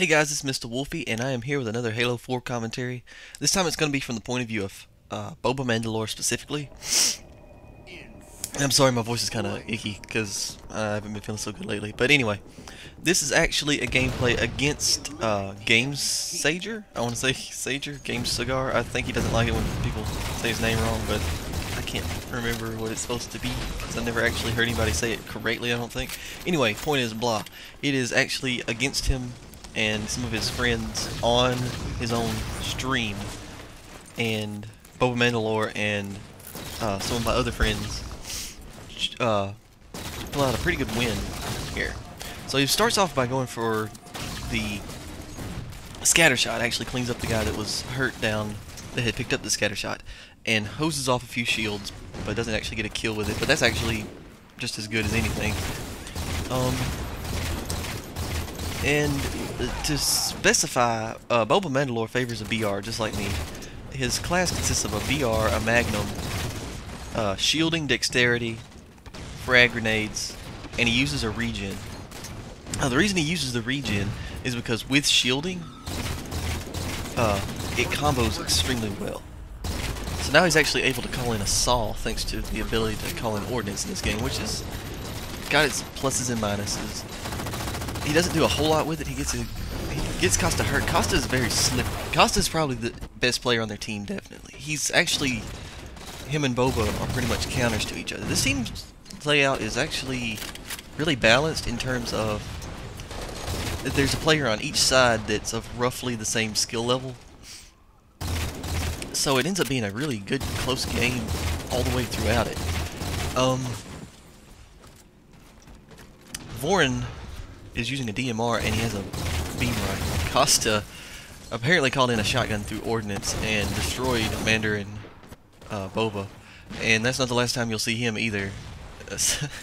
Hey guys, it's Mr. Wolfie, and I am here with another Halo 4 commentary. This time it's going to be from the point of view of Boba Mandalore specifically. And I'm sorry my voice is kind of icky, because I haven't been feeling so good lately. But anyway, this is actually a gameplay against Gamesager. I want to say Sager, Gamesager. I think he doesn't like it when people say his name wrong, but I can't remember what it's supposed to be, because I never actually heard anybody say it correctly, I don't think. Anyway, point is blah. It is actually against him and some of his friends on his own stream, and Boba Mandalore and some of my other friends pull out a pretty good win here. So he starts off by going for the scatter shot. Actually cleans up the guy that was hurt down, that had picked up the scatter shot, and hoses off a few shields, but doesn't actually get a kill with it. But that's actually just as good as anything. And to specify, Boba Mandalore favors a BR just like me. His class consists of a BR, a Magnum, shielding, dexterity, frag grenades, and he uses a regen. The reason he uses the regen is because with shielding, it combos extremely well. So now he's actually able to call in a saw thanks to the ability to call in ordnance in this game, which has got its pluses and minuses. He doesn't do a whole lot with it. He gets Costa hurt. Costa is very slippery. Costa is probably the best player on their team, definitely. He's actually, him and Boba are pretty much counters to each other. This team's layout is actually really balanced in terms of that there's a player on each side that's of roughly the same skill level. So it ends up being a really good, close game all the way throughout it. Vorin is using a DMR and he has a beam rifle. Costa apparently called in a shotgun through ordnance and destroyed Mander and Boba, and that's not the last time you'll see him either.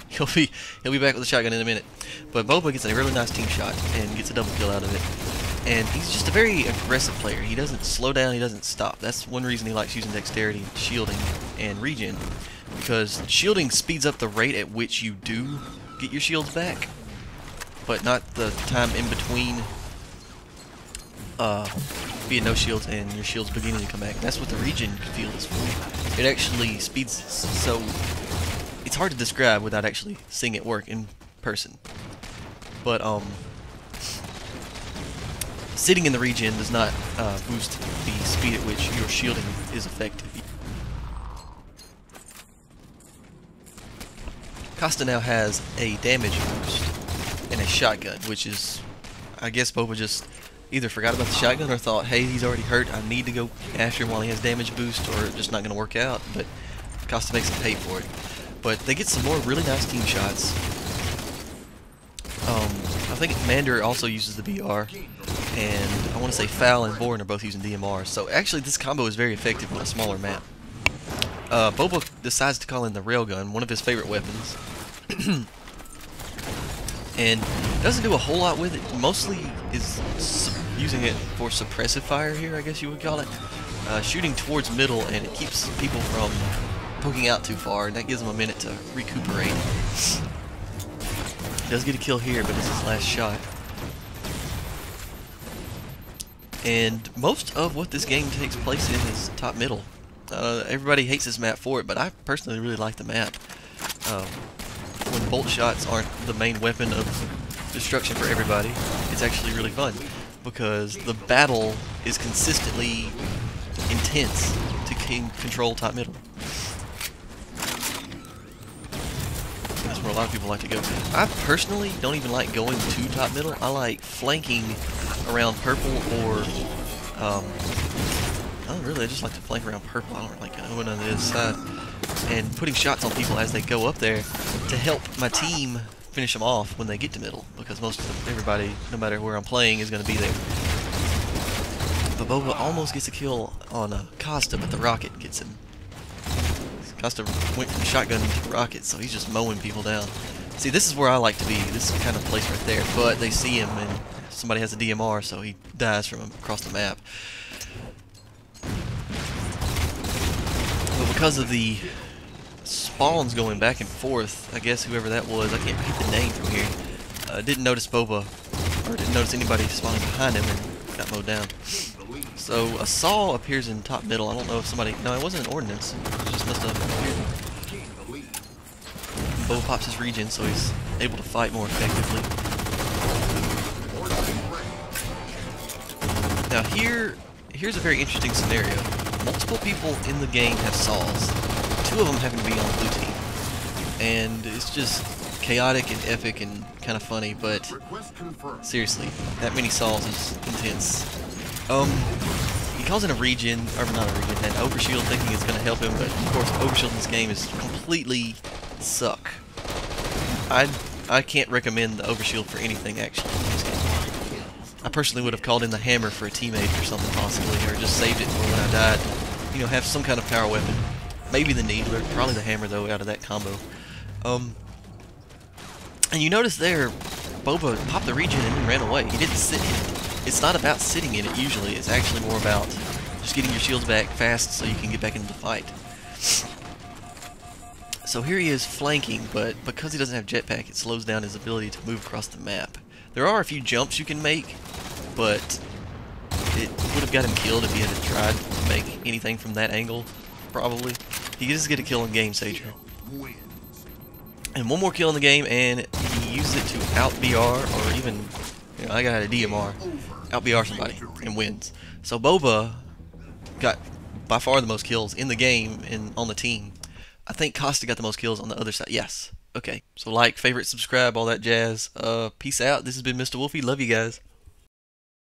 he'll be back with a shotgun in a minute. But Boba gets a really nice team shot and gets a double kill out of it. And he's just a very aggressive player. He doesn't slow down, he doesn't stop. That's one reason he likes using dexterity, shielding, and regen, because shielding speeds up the rate at which you do get your shields back, but not the time in between being no shields and your shields beginning to come back. And that's what the regen field is for. It actually speeds, so it's hard to describe without actually seeing it work in person. But sitting in the regen does not boost the speed at which your shielding is effective. Costa now has a damage boost and a shotgun, which is, I guess Boba just either forgot about the shotgun or thought, hey, he's already hurt, I need to go after him while he has damage boost, or just not going to work out. But Costa makes him pay for it. But they get some more really nice team shots. I think Mander also uses the BR, and I want to say Foul and Bourne are both using DMR. So actually this combo is very effective on a smaller map. Boba decides to call in the railgun, one of his favorite weapons. And doesn't do a whole lot with it. Mostly is using it for suppressive fire here, I guess you would call it. Shooting towards middle, and it keeps people from poking out too far, and that gives them a minute to recuperate. He does get a kill here, but it's his last shot. And most of what this game takes place in is top middle. Everybody hates this map for it, but I personally really like the map. When bolt shots aren't the main weapon of destruction for everybody, it's actually really fun, because the battle is consistently intense to control top middle. That's where a lot of people like to go. I personally don't even like going to top middle. I like flanking around purple, or I just like to flank around purple. I don't like going on the other side and putting shots on people as they go up there to help my team finish them off when they get to middle, because most of everybody, no matter where I'm playing, is going to be there. But Boba almost gets a kill on Costa, but the rocket gets him. Costa went from shotgun to rocket, so he's just mowing people down. See, this is where I like to be. This is kind of place right there. But they see him, and somebody has a DMR, so he dies from him across the map. But because of the spawns going back and forth, I guess whoever that was, I can't read the name from here, didn't notice Boba or didn't notice anybody spawning behind him and got mowed down. So a saw appears in top middle. I don't know if somebody... No, it wasn't an ordnance. It just must have appeared. Boba pops his regen, so he's able to fight more effectively. Now here's a very interesting scenario. Multiple people in the game have saws. 2 of them happen to be on the blue team. And it's just chaotic and epic and kind of funny, but seriously, that many saws is intense. He calls in a regen, or not a regen, an overshield, thinking it's going to help him, but of course overshield in this game is completely suck. I can't recommend the overshield for anything actually in this game. I personally would have called in the hammer for a teammate or something possibly, or just saved it for when I died. You know, have some kind of power weapon. Maybe the needler, probably the hammer though, out of that combo. And you notice there, Boba popped the regen and then ran away. He didn't sit in it. It's not about sitting in it usually. It's actually more about just getting your shields back fast so you can get back into the fight. So here he is flanking, but because he doesn't have jetpack, it slows down his ability to move across the map. There are a few jumps you can make, but it would have got him killed if he had tried to make anything from that angle, probably. He just get a kill in Gamesager. And one more kill in the game, and he uses it to out BR, or even, you know, I got a DMR, out BR somebody, and wins. So Boba got by far the most kills in the game and on the team. I think Costa got the most kills on the other side. Yes. Okay. So like, favorite, subscribe, all that jazz. Peace out. This has been Mr. Wolfie. Love you guys.